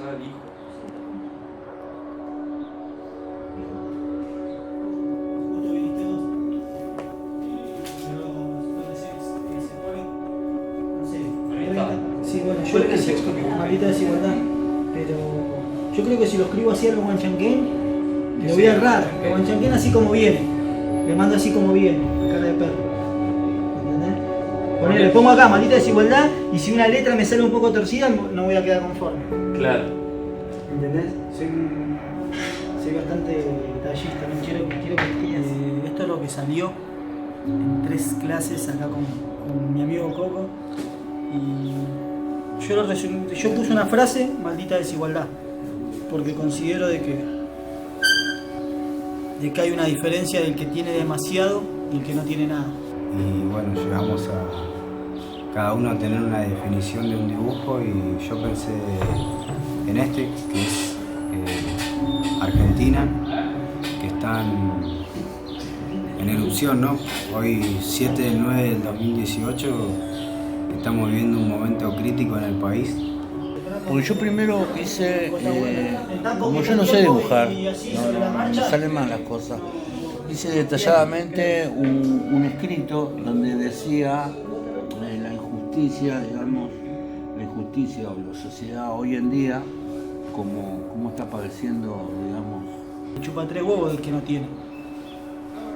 pasar al hijo. Sí, bueno, yo creo que sí, maldita desigualdad, pero yo creo que si lo escribo así a lo Guanchanquén, lo voy a errar. Lo Guanchanquén así como viene, le mando así como viene, a cara de perro. ¿Entendés? Ponele, le pongo acá, maldita desigualdad, y si una letra me sale un poco torcida, no voy a quedar conforme. Claro. ¿Entendés? Soy bastante detallista, no quiero que esto es lo que salió en 3 clases acá con mi amigo Coco. Y yo puse una frase, maldita desigualdad, porque considero de que hay una diferencia del que tiene demasiado y el que no tiene nada. Y bueno, llegamos a cada uno a tener una definición de un dibujo y yo pensé en este, que es Argentina, que está en erupción, ¿no? Hoy 7 del 9 del 2018 estamos viviendo un momento crítico en el país. Porque yo primero hice, como yo no sé dibujar, no me salen mal las cosas, hice detalladamente un escrito donde decía la injusticia, digamos, la injusticia o la sociedad hoy en día, cómo está padeciendo, digamos. Chupa 3 huevos del que no tiene.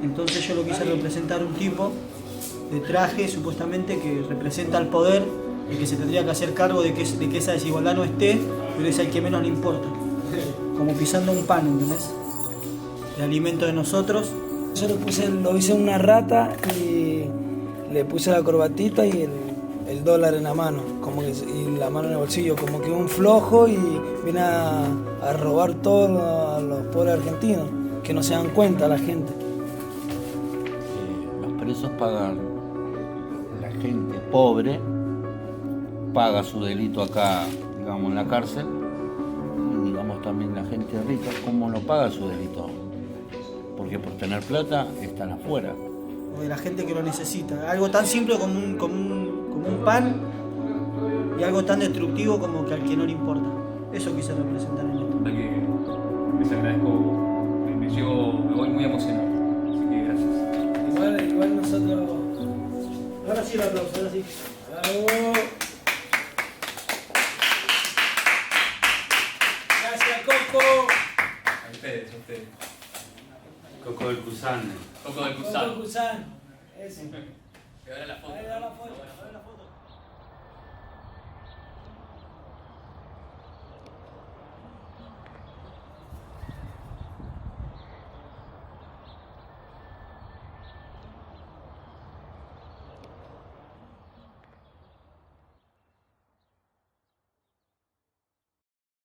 Entonces yo lo quise representar un tipo de traje supuestamente que representa el poder y que se tendría que hacer cargo de que esa desigualdad no esté, pero es al que menos le importa. Como pisando un pan, ¿entendés? El alimento de nosotros. Yo lo hice una rata y le puse la corbatita y el dólar en la mano, y la mano en el bolsillo, como que un flojo, y viene a robar todo a los pobres argentinos, que no se dan cuenta la gente. Los presos pagan, la gente pobre paga su delito acá, digamos, en la cárcel, y digamos también la gente rica, ¿cómo no paga su delito? Porque por tener plata están afuera. O de la gente que lo necesita. Algo tan simple como un pan y algo tan destructivo como que al que no le importa. Eso quise representar en esto. Que les agradezco, me voy muy emocionado. Así que gracias. Igual nosotros... Ahora sí el aplauso, ahora sí. ¡Bravo! Gracias, Coco. A ustedes, a ustedes. Coco del Cusán. Coco del Cusán. Coco Cusán. Ese. Que ahora la foto. Ahí da la foto.